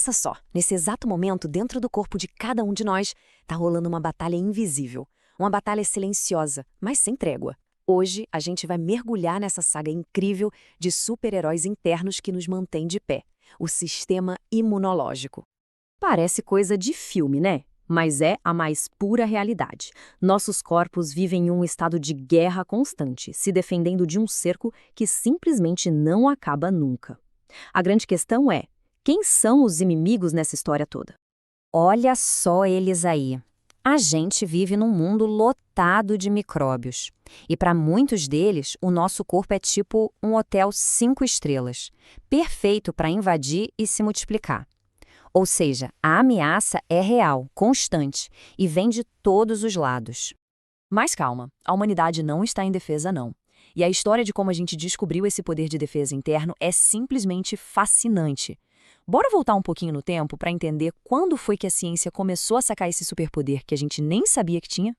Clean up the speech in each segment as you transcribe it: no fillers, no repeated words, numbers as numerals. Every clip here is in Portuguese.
Pensa só, nesse exato momento, dentro do corpo de cada um de nós, tá rolando uma batalha invisível. Uma batalha silenciosa, mas sem trégua. Hoje, a gente vai mergulhar nessa saga incrível de super-heróis internos que nos mantém de pé. O sistema imunológico. Parece coisa de filme, né? Mas é a mais pura realidade. Nossos corpos vivem em um estado de guerra constante, se defendendo de um cerco que simplesmente não acaba nunca. A grande questão é: quem são os inimigos nessa história toda? Olha só eles aí. A gente vive num mundo lotado de micróbios. E para muitos deles, o nosso corpo é tipo um hotel 5 estrelas, perfeito para invadir e se multiplicar. Ou seja, a ameaça é real, constante e vem de todos os lados. Mas calma, a humanidade não está em defesa, não. E a história de como a gente descobriu esse poder de defesa interno é simplesmente fascinante. Bora voltar um pouquinho no tempo para entender quando foi que a ciência começou a sacar esse superpoder que a gente nem sabia que tinha?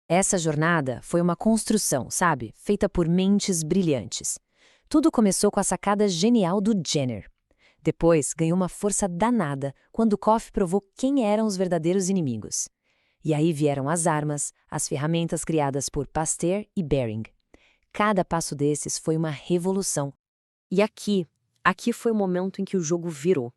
Essa jornada foi uma construção, sabe? Feita por mentes brilhantes. Tudo começou com a sacada genial do Jenner. Depois ganhou uma força danada quando Koch provou quem eram os verdadeiros inimigos. E aí vieram as armas, as ferramentas criadas por Pasteur e Behring. Cada passo desses foi uma revolução. E aqui foi o momento em que o jogo virou.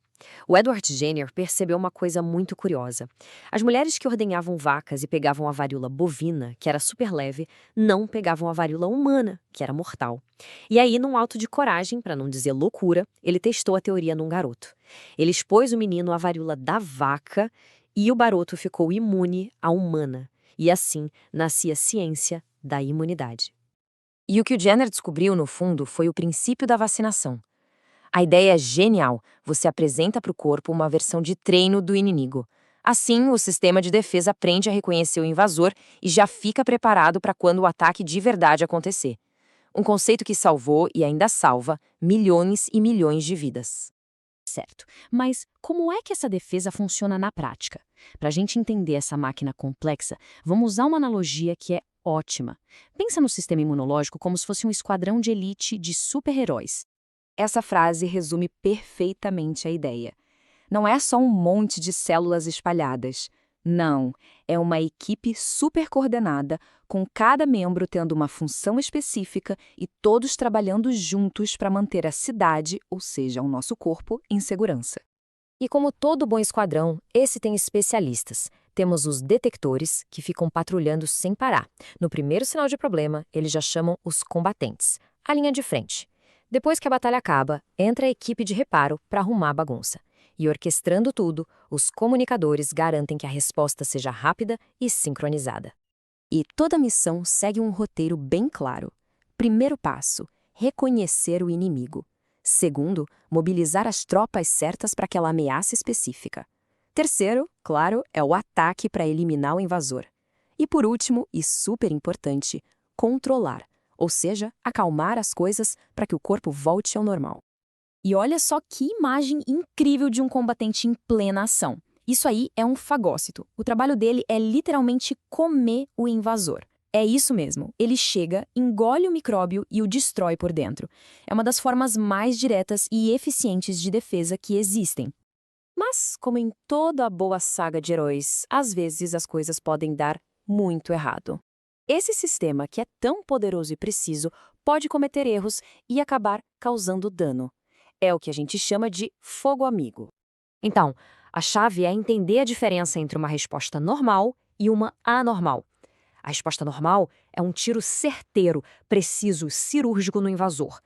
O Edward Jenner percebeu uma coisa muito curiosa. As mulheres que ordenhavam vacas e pegavam a varíola bovina, que era super leve, não pegavam a varíola humana, que era mortal. E aí, num ato de coragem, para não dizer loucura, ele testou a teoria num garoto. Ele expôs o menino à varíola da vaca e o garoto ficou imune à humana. E assim nascia a ciência da imunidade. E o que o Jenner descobriu, no fundo, foi o princípio da vacinação. A ideia é genial. Você apresenta para o corpo uma versão de treino do inimigo. Assim, o sistema de defesa aprende a reconhecer o invasor e já fica preparado para quando o ataque de verdade acontecer. Um conceito que salvou e ainda salva milhões e milhões de vidas. Certo, mas como é que essa defesa funciona na prática? Para a gente entender essa máquina complexa, vamos usar uma analogia que é ótima. Pensa no sistema imunológico como se fosse um esquadrão de elite de super-heróis. Essa frase resume perfeitamente a ideia. Não é só um monte de células espalhadas. Não, é uma equipe super coordenada, com cada membro tendo uma função específica e todos trabalhando juntos para manter a cidade, ou seja, o nosso corpo, em segurança. E como todo bom esquadrão, esse tem especialistas. Temos os detectores, que ficam patrulhando sem parar. No primeiro sinal de problema, eles já chamam os combatentes, a linha de frente. Depois que a batalha acaba, entra a equipe de reparo para arrumar a bagunça. E orquestrando tudo, os comunicadores garantem que a resposta seja rápida e sincronizada. E toda missão segue um roteiro bem claro. Primeiro passo: reconhecer o inimigo. Segundo, mobilizar as tropas certas para aquela ameaça específica. Terceiro, claro, é o ataque para eliminar o invasor. E por último, e super importante, controlar. Ou seja, acalmar as coisas para que o corpo volte ao normal. E olha só que imagem incrível de um combatente em plena ação. Isso aí é um fagócito. O trabalho dele é literalmente comer o invasor. É isso mesmo. Ele chega, engole o micróbio e o destrói por dentro. É uma das formas mais diretas e eficientes de defesa que existem. Mas, como em toda boa saga de heróis, às vezes as coisas podem dar muito errado. Esse sistema, que é tão poderoso e preciso, pode cometer erros e acabar causando dano. É o que a gente chama de fogo amigo. Então, a chave é entender a diferença entre uma resposta normal e uma anormal. A resposta normal é um tiro certeiro, preciso, cirúrgico no invasor.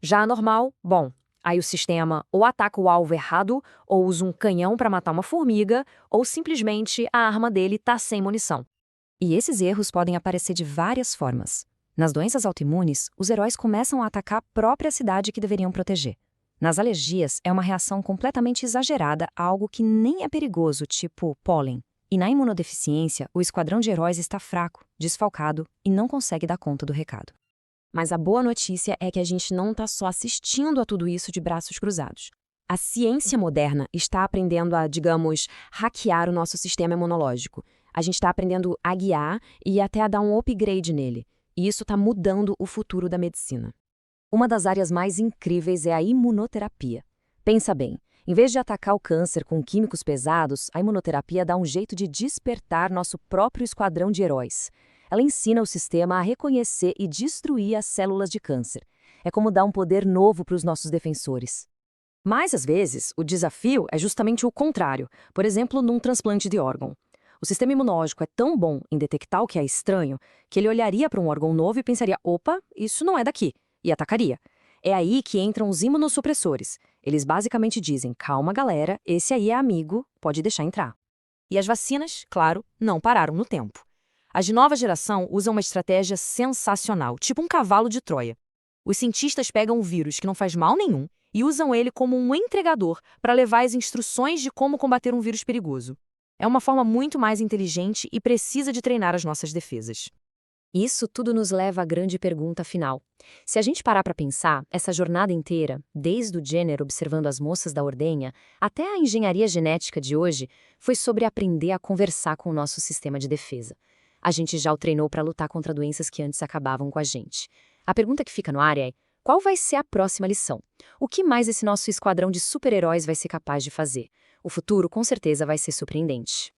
Já a anormal, bom, aí o sistema ou ataca o alvo errado, ou usa um canhão para matar uma formiga, ou simplesmente a arma dele está sem munição. E esses erros podem aparecer de várias formas. Nas doenças autoimunes, os heróis começam a atacar a própria cidade que deveriam proteger. Nas alergias, é uma reação completamente exagerada a algo que nem é perigoso, tipo pólen. E na imunodeficiência, o esquadrão de heróis está fraco, desfalcado e não consegue dar conta do recado. Mas a boa notícia é que a gente não está só assistindo a tudo isso de braços cruzados. A ciência moderna está aprendendo a, digamos, hackear o nosso sistema imunológico. A gente está aprendendo a guiar e até a dar um upgrade nele. E isso está mudando o futuro da medicina. Uma das áreas mais incríveis é a imunoterapia. Pensa bem, Em vez de atacar o câncer com químicos pesados, a imunoterapia dá um jeito de despertar nosso próprio esquadrão de heróis. Ela ensina o sistema a reconhecer e destruir as células de câncer. É como dar um poder novo para os nossos defensores. Mas, às vezes, o desafio é justamente o contrário, por exemplo, num transplante de órgão. O sistema imunológico é tão bom em detectar o que é estranho que ele olharia para um órgão novo e pensaria: opa, isso não é daqui, e atacaria. É aí que entram os imunossupressores. Eles basicamente dizem: calma, galera, esse aí é amigo, pode deixar entrar. E as vacinas, claro, não pararam no tempo. As de nova geração usam uma estratégia sensacional, tipo um cavalo de Troia. Os cientistas pegam um vírus que não faz mal nenhum e usam ele como um entregador para levar as instruções de como combater um vírus perigoso. É uma forma muito mais inteligente e precisa de treinar as nossas defesas. Isso tudo nos leva à grande pergunta final. Se a gente parar para pensar, essa jornada inteira, desde o Jenner observando as moças da ordenha até a engenharia genética de hoje, foi sobre aprender a conversar com o nosso sistema de defesa. A gente já o treinou para lutar contra doenças que antes acabavam com a gente. A pergunta que fica no ar é: qual vai ser a próxima lição? O que mais esse nosso esquadrão de super-heróis vai ser capaz de fazer? O futuro, com certeza, vai ser surpreendente.